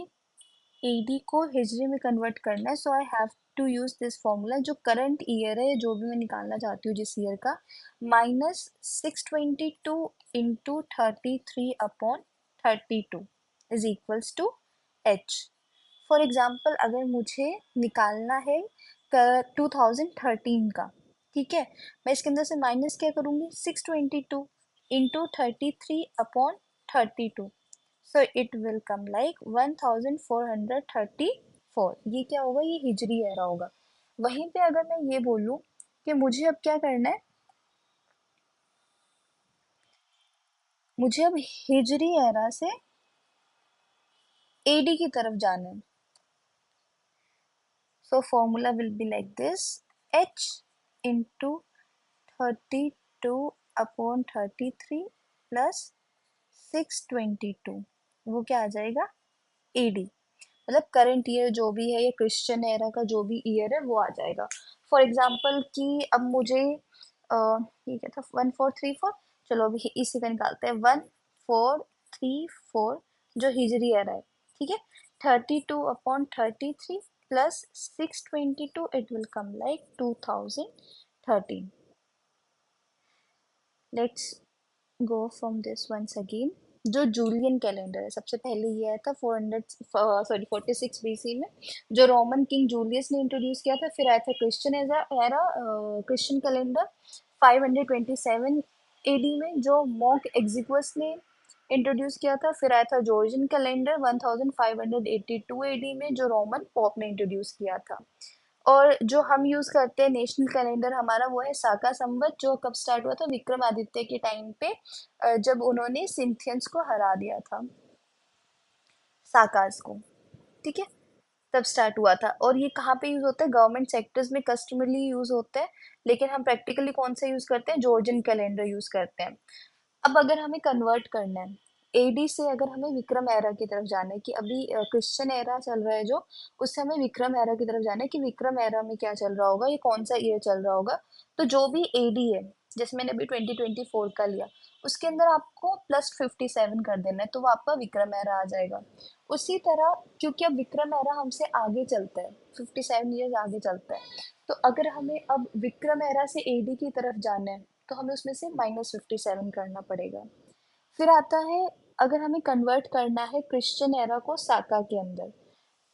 S1: एडी को हिजरी में कन्वर्ट करना है, so I have to use this formula, जो करंट ईयर है, जो भी मैं निकालना चाहती हूँ जिस ईयर का, -622 into 33 upon 32 is equals to H. For example अगर मुझे निकालना है 2013 का, ठीक है, मैं इसके अंदर से माइनस क्या करूंगी, 622 into 33/32, so it will come like 1434। ये क्या होगा, ये हिजरी एरा होगा। वहीं पे अगर मैं ये बोलूं कि मुझे अब क्या करना है, मुझे अब हिजरी एरा से एडी की तरफ जाना है, so formula will be like this, h into 32/33 plus 622, वो क्या आ जाएगा, एडी, मतलब करंट ईयर जो भी है, या क्रिश्चियन एरा का जो भी ईयर है वो आ जाएगा। फॉर एग्जाम्पल कि अब मुझे ये क्या था, 1434, चलो अभी इसी का निकालते हैं, 1434 जो हिजरी एरा है, ठीक है, 32/33 plus 622, it will come like 2013। Let's go from this once again. जो जूलियन कैलेंडर है, सबसे पहले ये आया था 46 बीसी में, जो रोमन किंग जूलियस ने इंट्रोड्यूस किया था। फिर आया था Christian era, Christian calendar 527 AD में, जो मॉन्क एग्जिक्वस ने इंट्रोड्यूस किया था। फिर आया था जॉर्जियन कैलेंडर 1582 एडी में, जो रोमन पॉप ने इंट्रोड्यूस किया था। और जो हम यूज करते हैं नेशनल कैलेंडर हमारा, वो है साका संवत, जो कब स्टार्ट हुआ था, विक्रमादित्य के टाइम पे, जब उन्होंने सिंथियंस को हरा दिया था, साकास को, ठीक है, तब स्टार्ट हुआ था। और ये कहाँ पे यूज होता है, गवर्नमेंट सेक्टर्स में कस्टमरली यूज होता है, लेकिन हम प्रैक्टिकली कौन सा यूज करते हैं, जॉर्जियन कैलेंडर यूज करते हैं। अब अगर हमें कन्वर्ट करना है एडी से, अगर हमें विक्रम एरा की तरफ जाना है, कि अभी क्रिश्चियन एरा चल रहा है जो, उससे हमें विक्रम एरा की तरफ जाना है, कि विक्रम एरा में क्या चल रहा होगा, ये कौन सा ईयर चल रहा होगा। तो जो भी एडी है, जैसे मैंने अभी 2024 का लिया, उसके अंदर आपको +57 कर देना है, तो वो आपका विक्रम एरा आ जाएगा। उसी तरह, क्योंकि अब विक्रम एरा हमसे आगे चलता है, 57 ईयर्स आगे चलता है, तो अगर हमें अब विक्रम एरा से एडी की तरफ जाना है, तो हमें उसमें से -57 करना पड़ेगा। फिर आता है, अगर हमें कन्वर्ट करना है क्रिश्चियन एरा को साका के अंदर,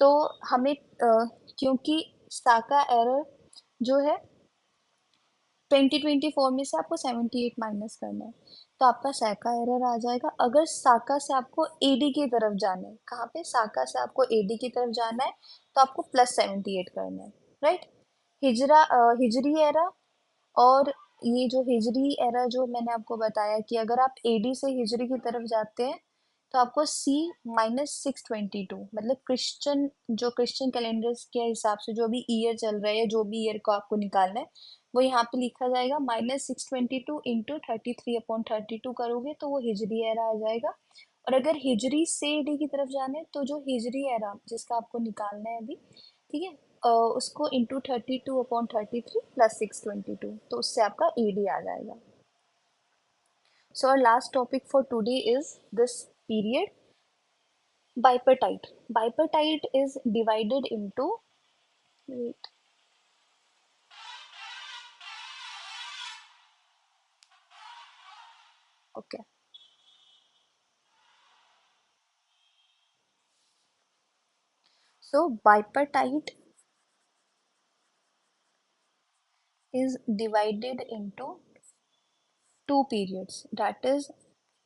S1: तो हमें क्योंकि साका एरर जो है 2024 में से आपको 78 माइनस करना है, तो आपका साका एरर आ जाएगा। अगर साका से आपको एडी की तरफ जाना है, कहाँ पे, साका से आपको एडी की तरफ जाना है, तो आपको +78 करना है, राइट। हिजरी एरा, और ये जो हिजरी एरा जो मैंने आपको बताया, कि अगर आप एडी से हिजरी की तरफ जाते हैं, तो आपको सी -622, मतलब जो क्रिश्चियन कैलेंडर्स के हिसाब से जो भी ईयर चल रहा है, या जो भी ईयर को आपको निकालना है, वो यहाँ पे लिखा जाएगा, -622 इंटू 33/32 करोगे तो वो हिजरी एरा आ जाएगा। और अगर हिजरी से ईडी की तरफ जाना है, तो जो हिजरी एरा जिसका आपको निकालना है अभी, ठीक है, उसको इंटू 32/33 प्लस 622, तो उससे आपका ईडी आ जाएगा। सो our last topic for today is this period, bipartite. Bipartite is divided into, wait, okay, so bipartite is divided into two periods, that is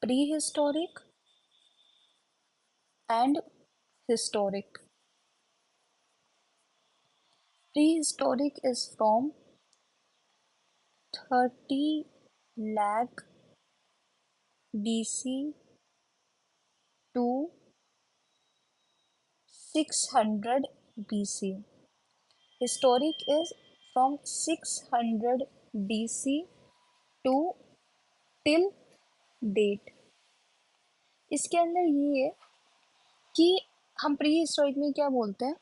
S1: prehistoric and historic. Prehistoric is from 30 lakh BC to 600 BC. Historic is from 600 BC to till date. इसके अंदर ये है कि हम pre historic में क्या बोलते हैं,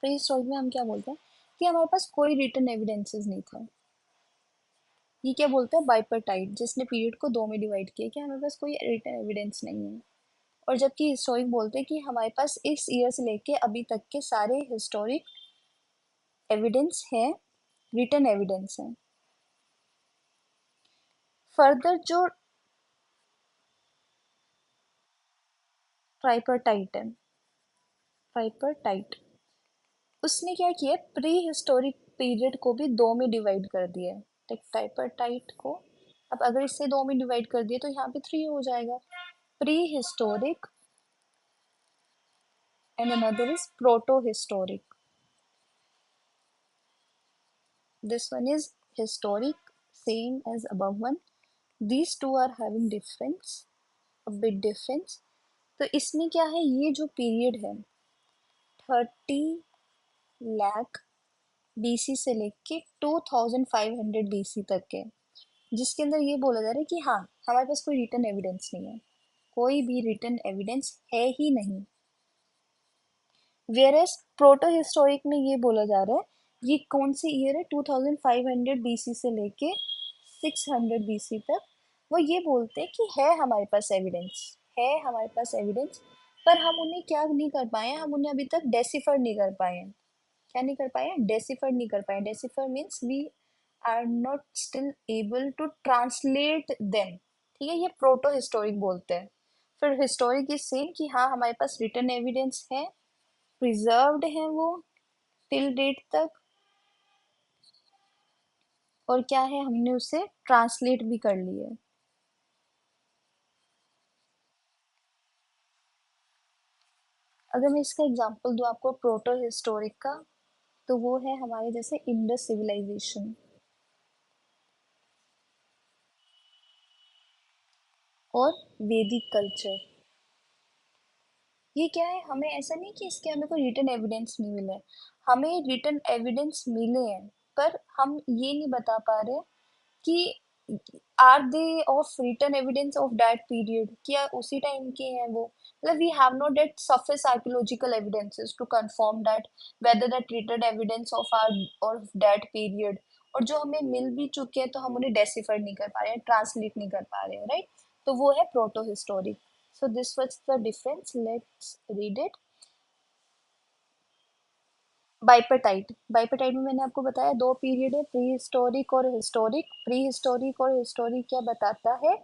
S1: प्री हिस्टोरिक में हम क्या बोलते हैं, कि हमारे पास कोई रिटन एविडेंसेस नहीं था। ये क्या बोलते हैं, बाइपर्टाइट, जिसने पीरियड को दो में डिवाइड किया, कि हमारे पास कोई रिटन एविडेंस नहीं है। और जबकि हिस्टोरिक बोलते हैं कि हमारे पास इस ईयर से लेके अभी तक के सारे हिस्टोरिक एविडेंस हैं, रिटन एविडेंस हैं। फर्दर जो ट्राइपर्टाइट है, ट्राइपर्टाइट, उसने क्या किया, प्री हिस्टोरिक पीरियड को भी दो में डिवाइड कर दिया है। ट्राइपर्टाइट को अब अगर इससे दो में डिवाइड कर दिया तो यहाँ पे थ्री हो जाएगा। Pre historic and another is proto historic. This one is historic, same as above one. These two are having difference, a bit difference. तो इसमें क्या है, ये जो पीरियड है 30 लाख बीसी से लेके 2500 बीसी तक है, जिसके अंदर ये बोला जा रहा है कि हाँ हमारे पास कोई रिटन एविडेंस नहीं है, कोई भी रिटन एविडेंस है ही नहीं। वेयरएस प्रोटो हिस्टोरिक में ये बोला जा रहा है ये कौन सी ईयर है, 2500 बीसी से लेके 600 बीसी तक। वो ये बोलते हैं कि है हमारे पास एविडेंस, है हमारे पास एविडेंस, पर हम उन्हें क्या नहीं कर पाए हैं, हम उन्हें अभी तक डेसिफर नहीं कर पाए हैं। क्या नहीं कर पाए हैं, डेसिफर नहीं कर पाए। Decipher means we are not still able to translate them. ठीक है, ये प्रोटो हिस्टोरिक बोलते हैं। फिर हिस्टोरिक इज सेम कि हाँ हमारे पास रिटन एविडेंस है, प्रिजर्व्ड है वो टिल डेट तक, और क्या है हमने उसे ट्रांसलेट भी कर लिया है। अगर मैं इसका एग्जांपल दूं आपको प्रोटो हिस्टोरिक का, तो वो है हमारे जैसे इंडस सिविलाइजेशन और वैदिक कल्चर। ये क्या है, हमें ऐसा नहीं कि इसके हमें कोई रिटन एविडेंस नहीं मिले, हमें रिटन एविडेंस मिले हैं, पर हम ये नहीं बता पा रहे कि are they of written evidence of that period, क्या उसी टाइम के हैं वो, मतलब we have not that sufficient archaeological evidences to confirm that whether that written evidence of are of that period, और जो हमें मिल भी चुके हैं तो हम उन्हें डेसिफर नहीं कर पा रहे हैं, ट्रांसलेट नहीं कर पा रहे हैं, राइट। तो वो है proto historic. So this was the difference, let's read it. Bipartite, bipartite में मैंने आपको बताया दो पीरियड है, प्री हिस्टोरिक और हिस्टोरिक। प्री हिस्टोरिक और हिस्टोरिक क्या बताता है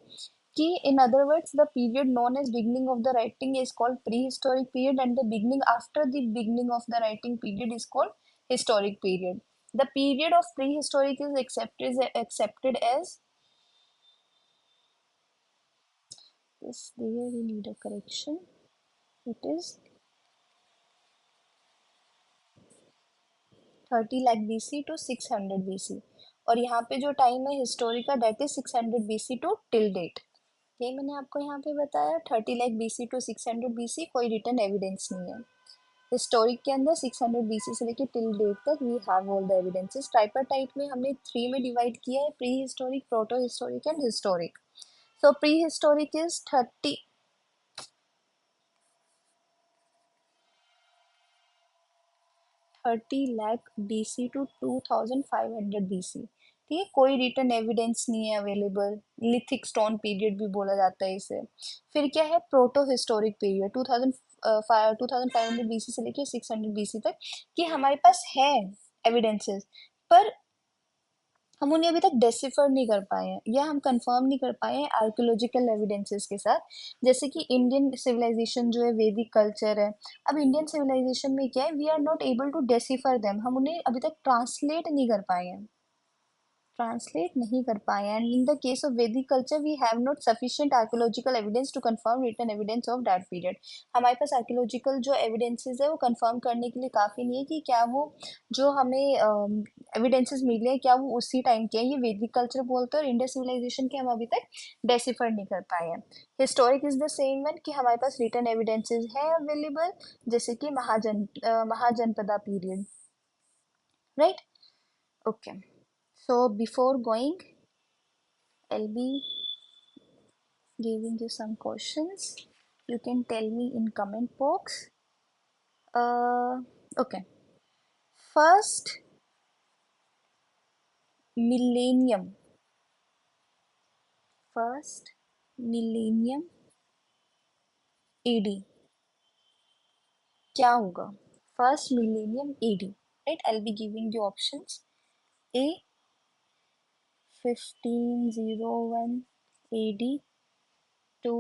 S1: कि in other words the period known as beginning of the writing is called prehistoric period, and the beginning after the beginning of the writing period is called historic period. The period of prehistoric is accepted as this, there we need a correction, it is 30 lakh BC to 600 BC, और यहाँ पे जो time है historic का date is 600 BC to till date. ये मैंने आपको यहाँ पे बताया 30 लाख BC टू 600 BC कोई रिटन एविडेंस नहीं है। हिस्टोरिक के अंदर 600 BC से लेके टिल डेट तक we have all the evidences. Tripartite में हमने थ्री में डिवाइड किया है, pre historic, proto historic and historic. So pre historic is 30 lakh BC to 2500 BC। ठीक है, कोई रिटन एविडेंस नहीं है अवेलेबल, लिथिक स्टोन पीरियड भी बोला जाता है इसे। फिर क्या है प्रोटो हिस्टोरिक पीरियड 2500 BC से लेके 600 BC तक, कि हमारे पास है एविडेंसेस, पर हम उन्हें अभी तक डेसिफर नहीं कर पाए हैं या हम कंफर्म नहीं कर पाए हैं आर्कियोलॉजिकल एविडेंसेस के साथ। जैसे कि इंडियन सिविलाइजेशन जो है, वैदिक कल्चर है, अब इंडियन सिविलाइजेशन में क्या है, we are not able to decipher them, हम उन्हें अभी तक ट्रांसलेट नहीं कर पाए हैं, ट्रांसलेट नहीं कर पाए हैं। And in the case of Vedic culture we have not sufficient archaeological evidence to confirm written evidence of that period. हमारे पास आर्कियोलॉजिकल जो एविडेंसेस है वो कंफर्म करने के लिए काफ़ी नहीं है कि क्या वो जो हमें एविडेंसेस मिले हैं क्या वो उसी टाइम के हैं। ये वैदिक कल्चर बोलते हैं, और इंडियन सिविलाइजेशन के हम अभी तक डेसिफर नहीं कर पाए हैं। Historic is the same one कि हमारे पास रिटन एविडेंसेस है अवेलेबल, जैसे कि Mahajanapada period, right. Okay, so before going, I'll be giving you some questions. You can tell me in comment box. Okay. First millennium. First millennium AD. क्या होगा? First millennium AD. Right? I'll be giving you options. A 1501 AD to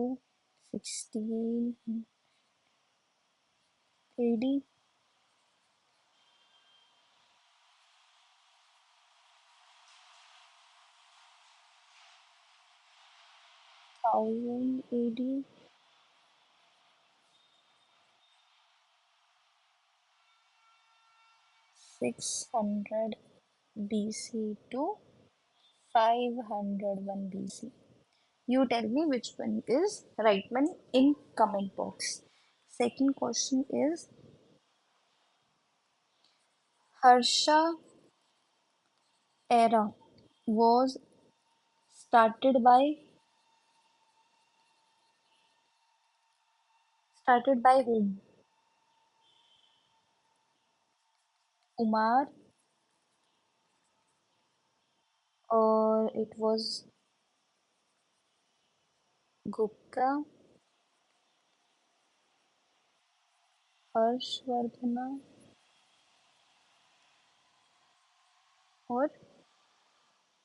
S1: 16 AD, 1000 AD, 600 BC to 501 BC. You tell me which one is right one in comment box. Second question is Harsha era was started by whom? Umar, or it was Gupta, Harshvardhana, or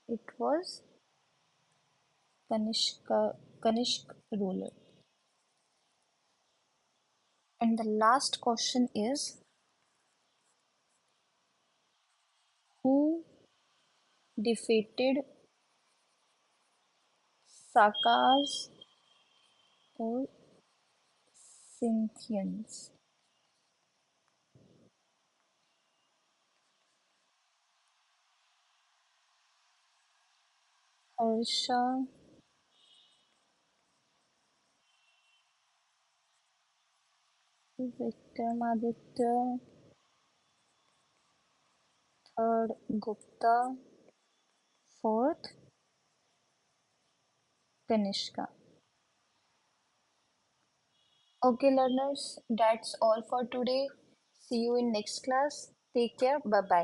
S1: it was Kanishk ruler. And the last question is who defeated Sakas or Scythians? Harsha, Vikramaditya, third Gupta, fourth Kanishka. Okay, learners, that's all for today. See you in next class. Take care. Bye bye.